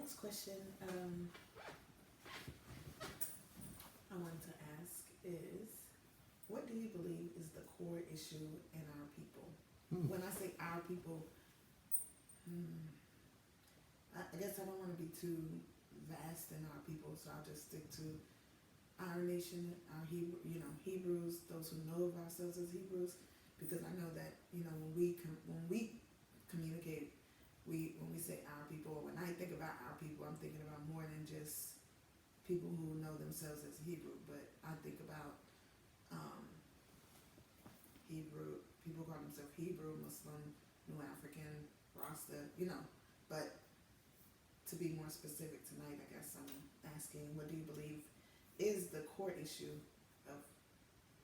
next question I wanted to ask is, what do you believe is the core issue in our people? When I say our people, I guess I don't want to be too vast in our people, so I'll just stick to our nation, our Hebrew, Hebrews, those who know of ourselves as Hebrews, because I know that when we communicate, when we say our people, when I think about our people, I'm thinking about more than just people who know themselves as Hebrew, but I think about Hebrew, people call themselves Hebrew, Muslim, New African, Rasta, but to be more specific tonight, I guess I'm asking, what do you believe is the core issue of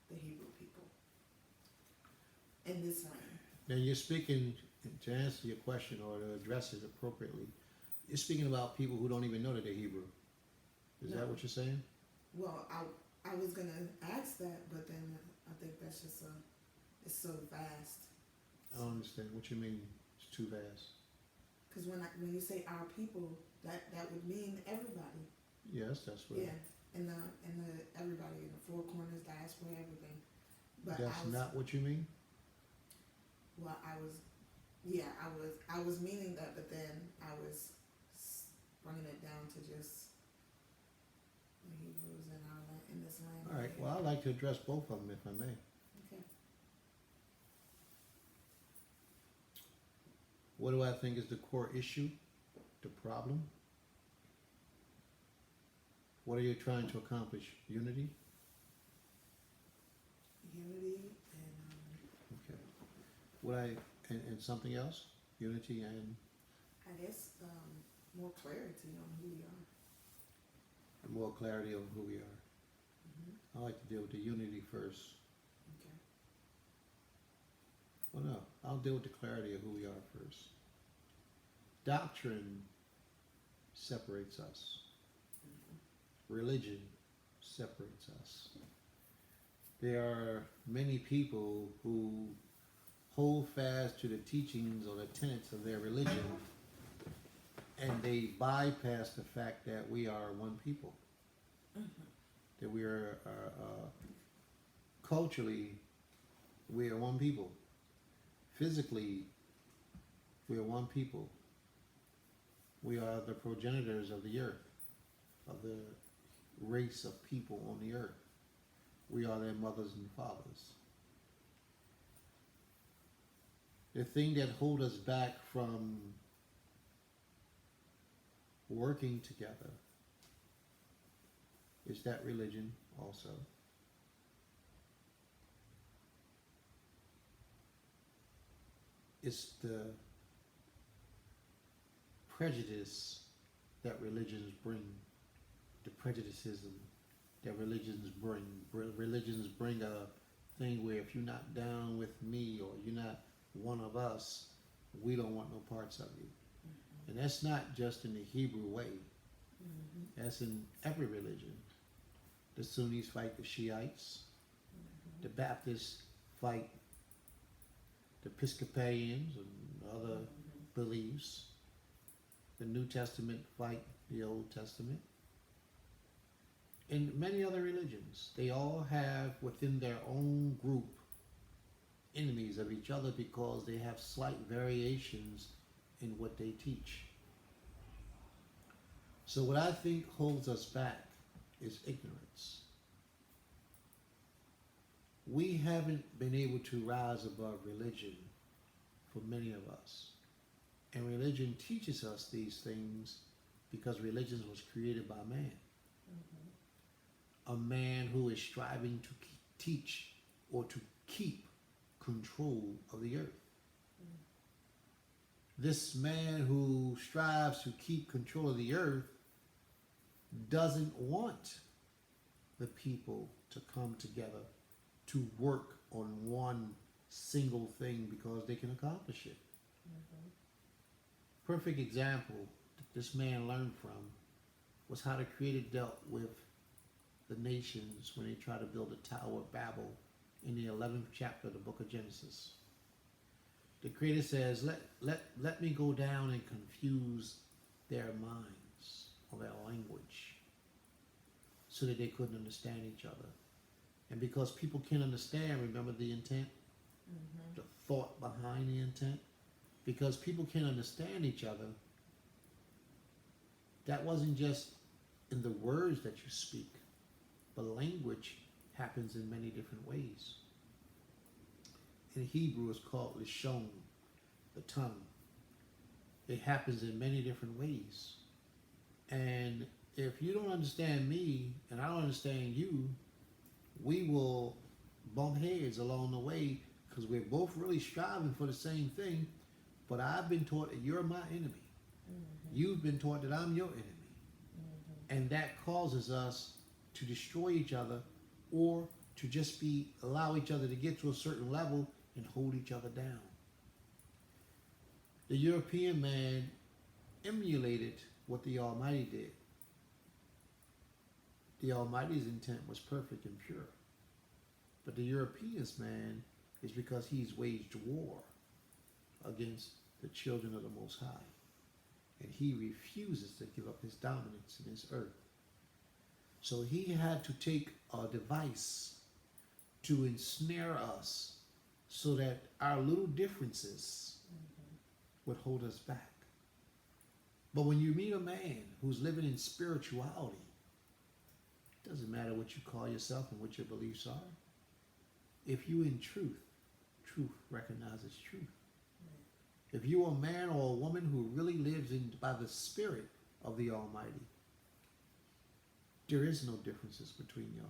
the Hebrew people in this land? Now you're speaking, to answer your question or to address it appropriately, you're speaking about people who don't even know that they're Hebrew. Is that No. what you're saying? Well, I was gonna ask that, but then I think that's just it's so vast. I don't understand what you mean. It's too vast. Because when you say our people, that would mean everybody. Yes, that's what. Yeah, and the everybody in the four corners, diaspora, everything. But That's not what you mean. well, I was meaning that, but then I was bringing it down to just the Hebrews and all that in this land. All right. Well, I'd like to address both of them, if I may. Okay. What do I think is the core issue, the problem? What are you trying to accomplish? Unity? Unity Okay. And something else? Unity and I guess more clarity on who we are. more clarity on who we are. I like to deal with the unity first. Okay. Well, no, I'll deal with the clarity of who we are first. Doctrine separates us. Religion separates us. There are many people who hold fast to the teachings or the tenets of their religion, and they bypass the fact that we are one people. That we are culturally, we are one people. Physically, we are one people. We are the progenitors of the earth, of the race of people on the earth. We are their mothers and fathers. The thing that holds us back from working together is that religion also. It's the prejudice that religions bring, the prejudicism that religions bring. Religions bring a thing where if you're not down with me or you're not one of us, we don't want no parts of you. And that's not just in the Hebrew way. That's in every religion. The Sunnis fight the Shiites. The Baptists fight the Episcopalians and other beliefs. The New Testament fight the Old Testament. And many other religions, they all have within their own group enemies of each other because they have slight variations in what they teach. So what I think holds us back is ignorance. We haven't been able to rise above religion for many of us. And religion teaches us these things because religion was created by man. A man who is striving to teach or to keep control of the earth. This man who strives to keep control of the earth doesn't want the people to come together to work on one single thing because they can accomplish it. Perfect example that this man learned from was how the Creator dealt with the nations when they tried to build the Tower of Babel in the 11th chapter of the book of Genesis. The Creator says, let me go down and confuse their minds. on their language so that they couldn't understand each other. And because people can't understand, remember the intent, the thought behind the intent? Because people can't understand each other, that wasn't just in the words that you speak, but language happens in many different ways. In Hebrew, it's called lishon, the tongue. It happens in many different ways. And if you don't understand me and I don't understand you, we will bump heads along the way because we're both really striving for the same thing. But I've been taught that you're my enemy. You've been taught that I'm your enemy. And that causes us to destroy each other or to just allow each other to get to a certain level and hold each other down. The European man emulated what the Almighty did. The Almighty's intent was perfect and pure. But the European's man is because he's waged war against the children of the Most High. And he refuses to give up his dominance in this earth. So he had to take a device to ensnare us so that our little differences would hold us back. But when you meet a man who's living in spirituality, it doesn't matter what you call yourself and what your beliefs are. If you in truth, truth recognizes truth. If you're a man or a woman who really lives by the Spirit of the Almighty, there is no differences between y'all.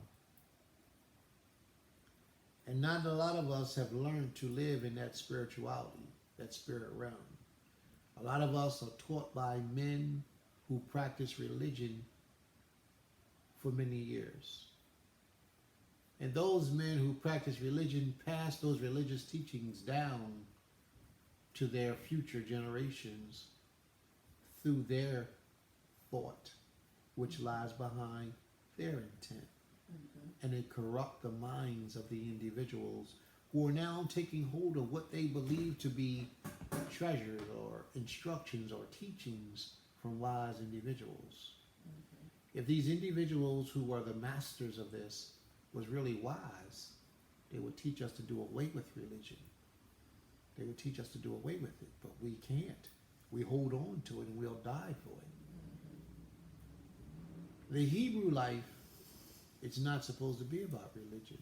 And not a lot of us have learned to live in that spirituality, that spirit realm. A lot of us are taught by men who practice religion for many years. And those men who practice religion pass those religious teachings down to their future generations through their thought, which lies behind their intent. And they corrupt the minds of the individuals who are now taking hold of what they believe to be treasures or instructions or teachings from wise individuals. If these individuals who are the masters of this was really wise, they would teach us to do away with religion. They would teach us to do away with it, but we can't. We hold on to it and we'll die for it. The Hebrew life, it's not supposed to be about religion.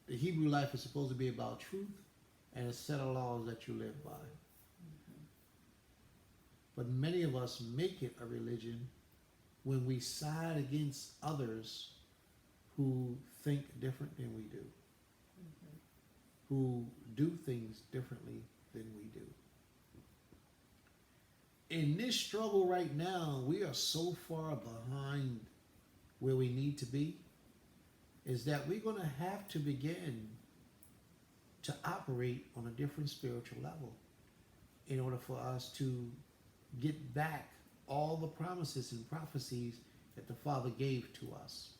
The Hebrew life is supposed to be about truth and a set of laws that you live by. But many of us make it a religion when we side against others who think different than we do, who do things differently than we do. In this struggle right now, we are so far behind where we need to be, is that we're going to have to begin to operate on a different spiritual level in order for us to get back all the promises and prophecies that the Father gave to us.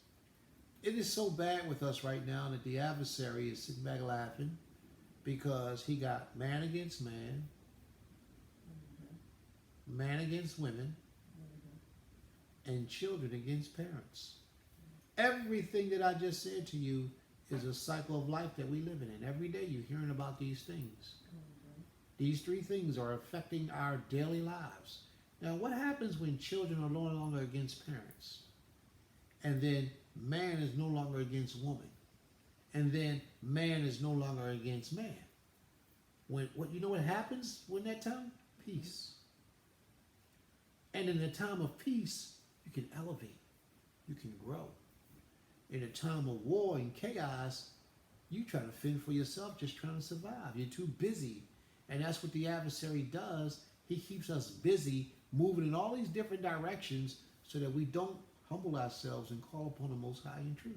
It is so bad with us right now that the adversary is sitting back laughing because he got man against man, man against women, and children against parents. Everything that I just said to you is a cycle of life that we live in. Every day you're hearing about these things. These three things are affecting our daily lives. Now, what happens when children are no longer against parents? And then man is no longer against woman. And then man is no longer against man. You know what happens when that time? Peace. And in the time of peace, you can elevate. You can grow. In a time of war and chaos, you try to fend for yourself, just trying to survive. You're too busy. And that's what the adversary does. He keeps us busy, moving in all these different directions so that we don't humble ourselves and call upon the Most High in truth.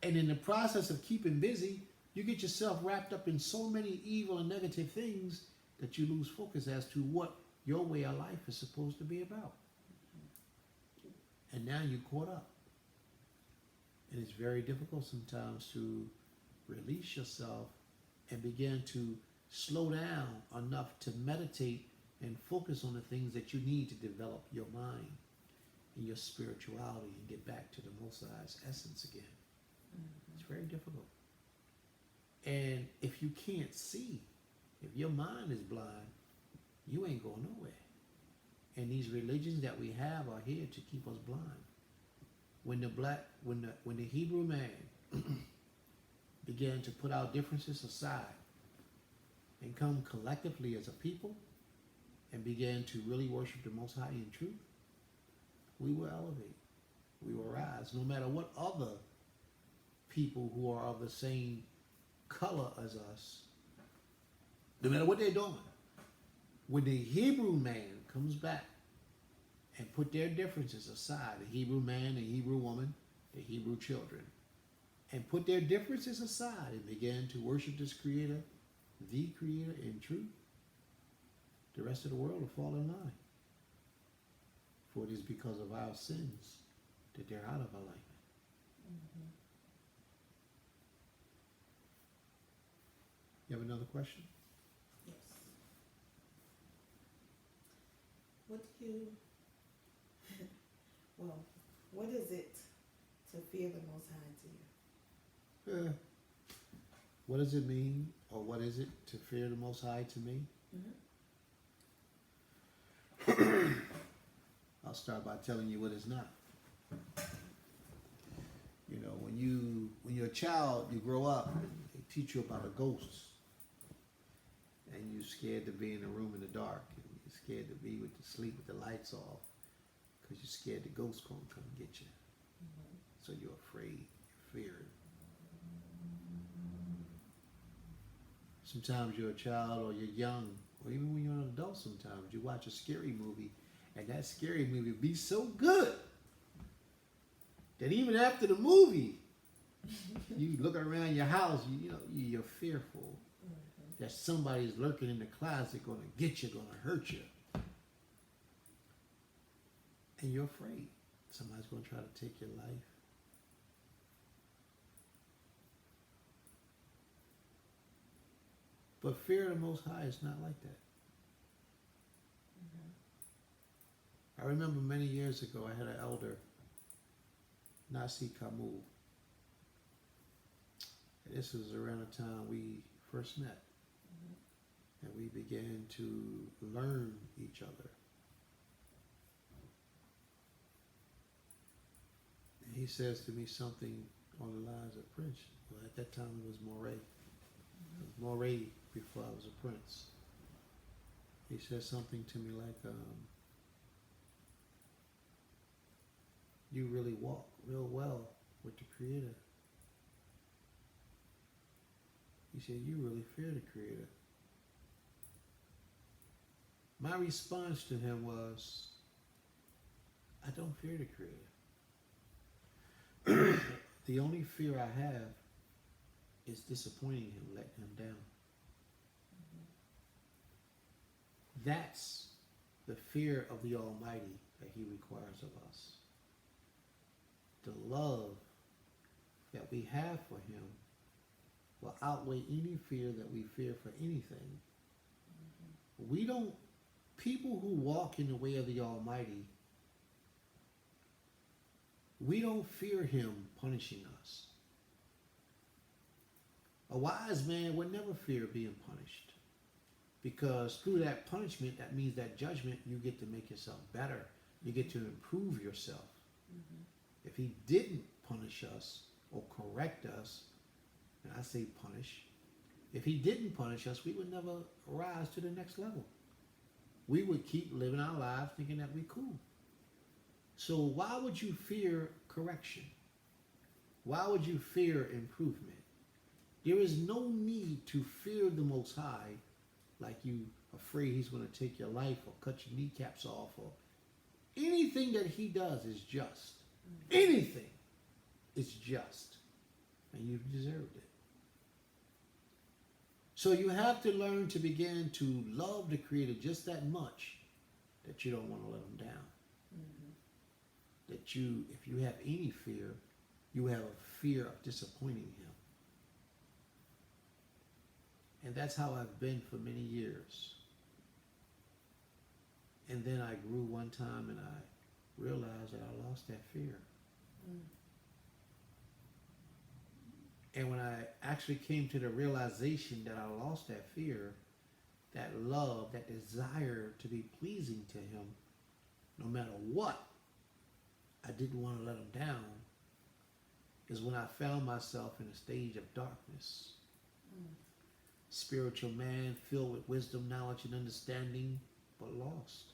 And in the process of keeping busy, you get yourself wrapped up in so many evil and negative things that you lose focus as to what your way of life is supposed to be about. And now you're caught up. And it's very difficult sometimes to release yourself and begin to slow down enough to meditate and focus on the things that you need to develop your mind and your spirituality and get back to the Most High's essence again. It's very difficult. And if you can't see, if your mind is blind, you ain't going nowhere. And these religions that we have are here to keep us blind. When the Hebrew man began to put our differences aside and come collectively as a people and began to really worship the Most High in truth, we will elevate. We will rise. No matter what other people who are of the same color as us, no matter what they're doing, when the Hebrew man comes back and put their differences aside, the Hebrew man, the Hebrew woman, the Hebrew children, and put their differences aside and began to worship this Creator, the Creator in truth, the rest of the world will fall in line. For it is because of our sins that they're out of alignment. You have another question? Yes. What do you, well, what is it to fear the Most High to you? What does it mean, or what is it to fear the Most High to me? I'll start by telling you what it's not. You know, when you're a child, you grow up and they teach you about a ghost. And you're scared to be in a room in the dark. And you're scared to be with the sleep with the lights off. Because you're scared the ghost gonna come get you. So you're afraid, you're feared. Sometimes you're a child or you're young, or even when you're an adult sometimes, you watch a scary movie, and that scary movie be so good that even after the movie, you look around your house, you're fearful that somebody's lurking in the closet gonna get you, gonna hurt you. And you're afraid somebody's gonna try to take your life. But fear of the Most High is not like that. I remember many years ago, I had an elder, Nasi Kamu. And this was around the time we first met. And we began to learn each other. And he says to me something on the lines of Prince. Well, at that time it was Moray. It was Moray before I was a prince. He said something to me like, you really walk real well with the Creator. He said, you really fear the Creator. My response to him was, I don't fear the Creator. The only fear I have is disappointing him, letting him down. That's the fear of the Almighty that he requires of us. The love that we have for him will outweigh any fear that we fear for anything. People who walk in the way of the Almighty, we don't fear him punishing us. A wise man would never fear being punished, because through that punishment, that means that judgment, you get to make yourself better. You get to improve yourself. If he didn't punish us or correct us, and I say punish, if he didn't punish us, we would never rise to the next level. We would keep living our lives thinking that we're cool. So why would you fear correction? Why would you fear improvement? There is no need to fear the Most High like you afraid he's going to take your life or cut your kneecaps off, or anything that he does is just. Anything is just. And you've deserved it. So you have to learn to begin to love the Creator just that much that you don't want to let him down. That if you have any fear, you have a fear of disappointing him. And that's how I've been for many years. And then I grew one time and I realized that I lost that fear. Mm. And when I actually came to the realization that I lost that fear, that love, that desire to be pleasing to him, no matter what, I didn't want to let him down, is when I found myself in a stage of darkness. Mm. Spiritual man filled with wisdom, knowledge, and understanding, but lost.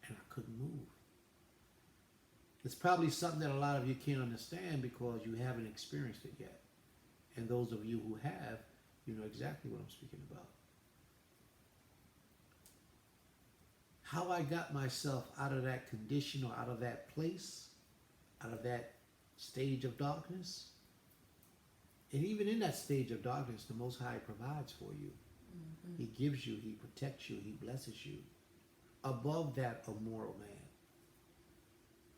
And I couldn't move. It's probably something that a lot of you can't understand because you haven't experienced it yet. And those of you who have, you know exactly what I'm speaking about. How I got myself out of that condition or out of that place, out of that stage of darkness. And even in that stage of darkness, the Most High provides for you. Mm-hmm. He gives you, he protects you, he blesses you. Above that, a moral man.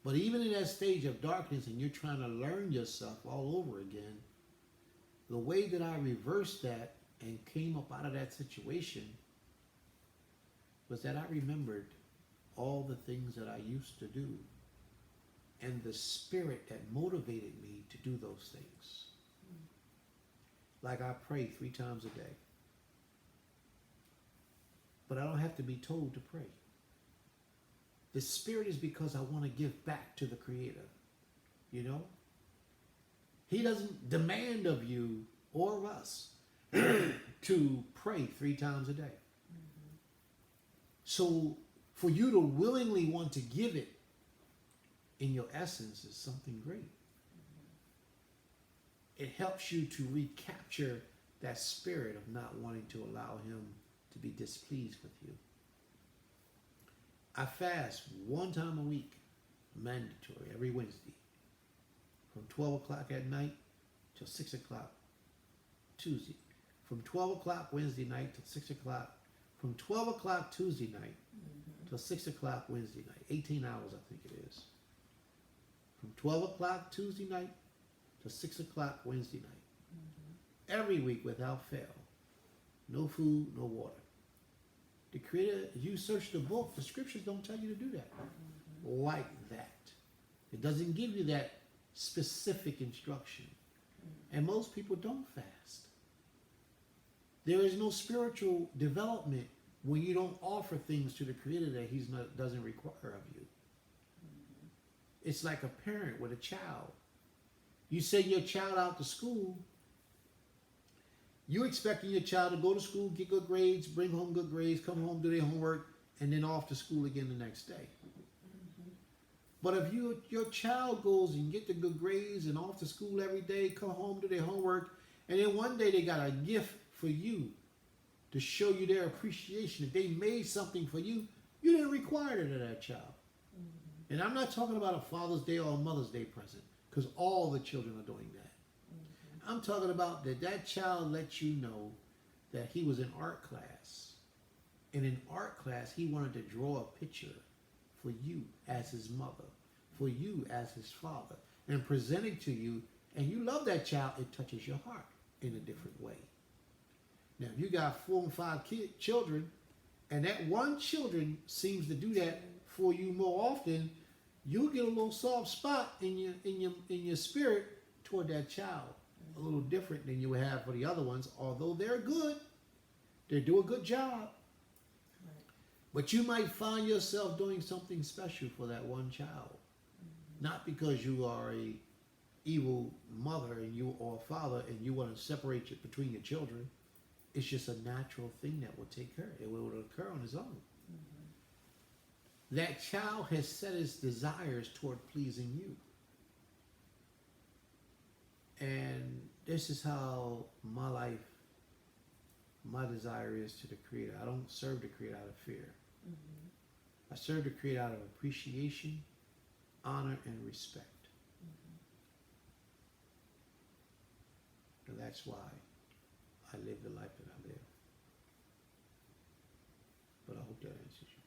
But even in that stage of darkness and you're trying to learn yourself all over again, the way that I reversed that and came up out of that situation was that I remembered all the things that I used to do and the spirit that motivated me to do those things. Like I pray 3 times a day. But I don't have to be told to pray. The spirit is because I want to give back to the Creator. You know? He doesn't demand of you or us to pray 3 times a day. Mm-hmm. So for you to willingly want to give it in your essence is something great. Mm-hmm. It helps you to recapture that spirit of not wanting to allow him to be displeased with you. I fast 1 time a week, mandatory, every Wednesday, from 12 o'clock at night till 6 o'clock Tuesday. From 12 o'clock Wednesday night till 6 o'clock. From 12 o'clock Tuesday night till 6 o'clock Wednesday night. 18 hours, I think it is. From 12 o'clock Tuesday night till 6 o'clock Wednesday night. Every week without fail. No food, no water. The Creator, you search the book, the scriptures don't tell you to do that. Like that. It doesn't give you that specific instruction. And most people don't fast. There is no spiritual development when you don't offer things to the Creator that He doesn't require of you. It's like a parent with a child. You send your child out to school, you're expecting your child to go to school, get good grades, bring home good grades, come home, do their homework, and then off to school again the next day. But if your child goes and get the good grades and off to school every day, come home, do their homework, and then one day they got a gift for you to show you their appreciation. If they made something for you, you didn't require it of that child. Mm-hmm. And I'm not talking about a Father's Day or a Mother's Day present, because all the children are doing that. I'm talking about that child let you know that he was in art class. And in art class, he wanted to draw a picture for you as his mother, for you as his father, and present it to you, and you love that child, it touches your heart in a different way. Now, if you got 4 and 5 children, and that one children seems to do that for you more often, you'll get a little soft spot in your spirit toward that child. A little different than you would have for the other ones, although they're good. They do a good job. Right. But you might find yourself doing something special for that one child. Mm-hmm. Not because you are a evil mother and you or father and you want to separate it between your children. It's just a natural thing that will take care. It will occur on its own. Mm-hmm. That child has set its desires toward pleasing you. And this is how my life, my desire is to the Creator. I don't serve the Creator out of fear. Mm-hmm. I serve the Creator out of appreciation, honor, and respect. Mm-hmm. And that's why I live the life that I live. But I hope that answers you.